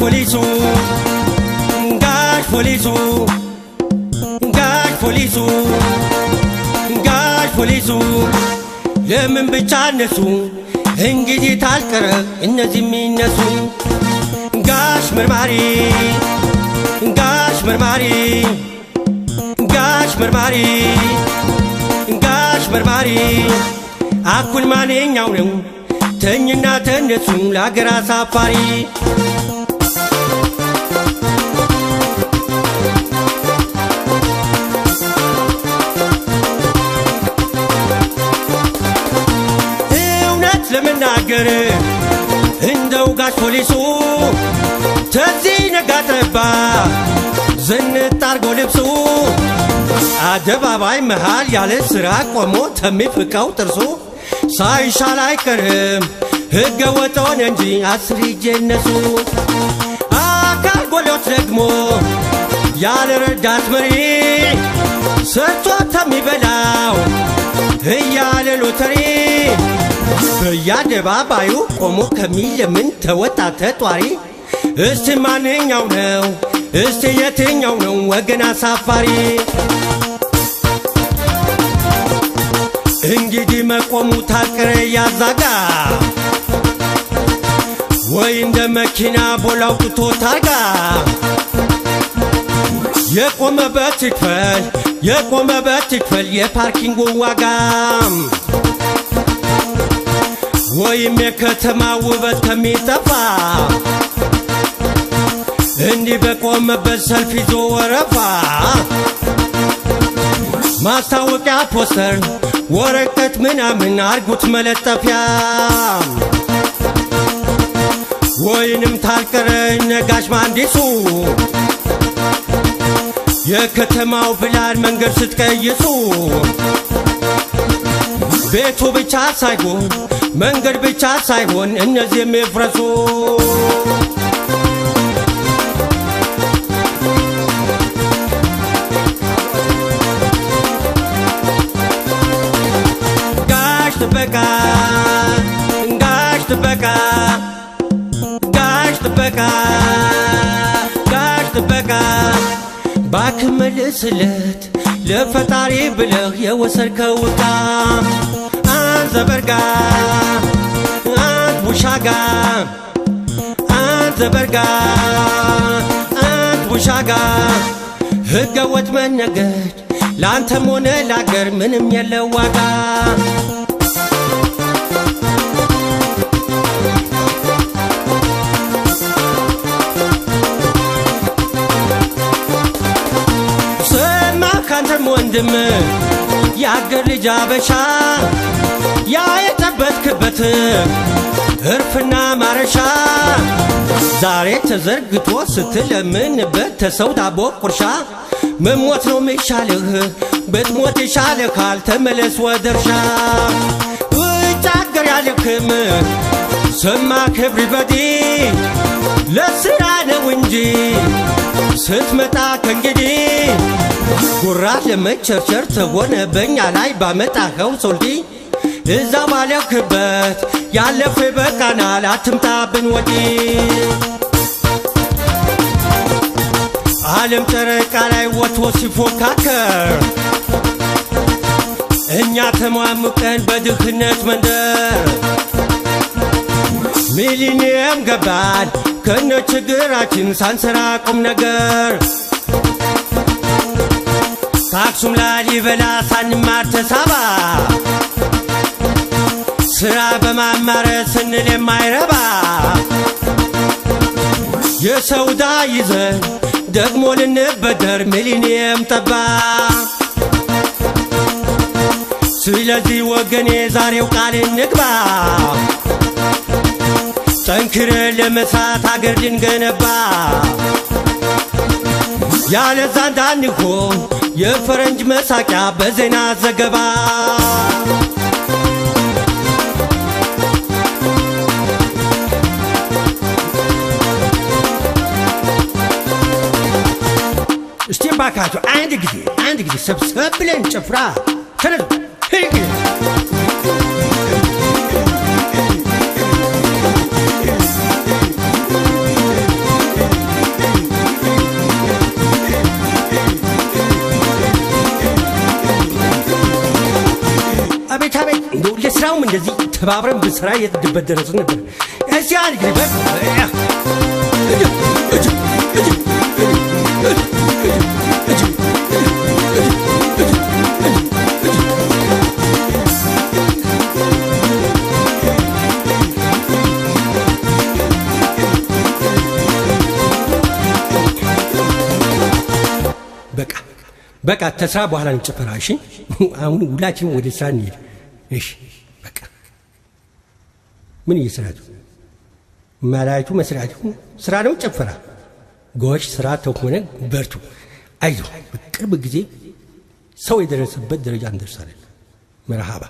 ፖሊሱ ጋሽ ፖሊሱ ጋሽ ፖሊሱ ጋሽ ፖሊሱ ለምን ብቻ እነሱ እንግዲህ ታልቀረ እነዚህ የሚነሱ ጋሽ መርማሪ ጋሽ መርማሪ ጋሽ መርማሪ ጋሽ መርማሪ አኩል ማንኛው ነው ተኝና ተነሱ ለአገር አሳፋሪ እውነት ለመናገር እንደው ጋሽ ፖሊሱ ተዚህ ነጋጠባ ዝንጥ አርጎ ልብሱ አደባባይ መሃል ያለ ስራ ቆሞ ተሚፍቀው ጥርሱ ሳይሻል አይቀርም ሕገ ወጥ ሆነ እንጂ አስር ይጀነሱ አካል ጎሎት ደግሞ ያለ ረዳት መሪ ሰርቶ ተሚበላው እያለ ሎተሪ በየአደባባዩ ቆሞ ከሚለምን ተወጣ ተጧሪ እስቲ ማንኛው ነው እስቲ የትኛው ነው ወገን አሳፋሪ እንግዲህ መቆሙ ታልቀረ ያዛጋ ወይ እንደ መኪና ቦላው ጥቶ ታርጋ የቆመበት ይክፈል የፓርኪንጉ ዋጋ ወይም የከተማ ውበት ከሚጠፋ እንዲህ በቆመበት ሰልፍ ይዞ ወረፋ ማስታወቂያ ፖስተር ወረቀት ምናምን አርጉት መለጠፊያ ወይንም ታልቀረ ነጋሽ ማንዲሱ የከተማው ፕላን መንገድ ስትቀይሱ ቤቱ ብቻ ሳይሆን መንገድ ብቻ ሳይሆን እነዚህ የሚፍረሱ ጋሽ ጥበቃ ጋሽ ጥበቃ ጋሽ ጥበቃ ጋሽ ጥበቃ ባክህ መልስለት ለፈጣሪ ብለህ የወሰድከው ዕቃ አንተ በርጋ አንተ ውሻጋ አንተ በርጋ አንተ ውሻጋ ሕገ ወጥ መነገድ ላንተም ሆነ ላገር ምንም የለው ዋጋ ካንተም ወንድም ያገር ልጅ አበሻ ያ የተበትክበት እርፍና ማረሻ ዛሬ ተዘርግቶ ስትለምንበት ተሰው ዳቦ ቁርሻ መሞት ነው የሚሻልህ ብትሞት ይሻልሃል ተመለስ ወደ እርሻ ውጭ አገር ያልክም ሰማህ ኤቭሪባዲ ለስራ ነው እንጂ ስትመጣ ከእንግዲህ ጉራ ለመቸርቸር ተሆነ በእኛ ላይ ባመጣኸው ሶልዲ እዛ ባለክበት ያለፈ በቃናል አትምጣብን ወዲህ ዓለም ጨረቃ ላይ ወጥቶ ሲፎካከር እኛ ተሟሙቀን በድህነት መንደር ሚሊኒየም ገባን ከነ ችግራችን ሳንሰራ ቁም ነገር ከአክሱም ላሊበላ ሳንማር ተሳባ ስራ በማማረት ስንል የማይረባ የሰው ዕዳ ይዘን ደግሞ ልንበደር ሚሊኒየም ጠባ ስለዚህ ወገኔ ዛሬው ቃል እንግባ ጠንክረን ለመስራት አገር ልንገነባ ያለዛ እንዳንሆን የፈረንጅ መሳቂያ በዜና ዘገባ እስቲ ባካችሁ አንድ ጊዜ ሰብሰብ ብለን ጭፍራ ተነሱ እንደው ለስራውም እንደዚህ ተባብረን በስራ የትድበት ደረስን ነበር እዚያ አልግበ በቃ ተስራ በኋላ እንጨፈራ እሺ አሁን ሁላችንም ወደ ስራ እንሂድ እሺ በቃ ምን እየሰራችሁ ማላይቱ መስራቱ ስራ ነው ጨፈራ ጎሽ ስራ ተሆነ በርቱ አይዞ በቅርብ ጊዜ ሰው የደረሰበት ደረጃ እንደርሳለን መርሃባ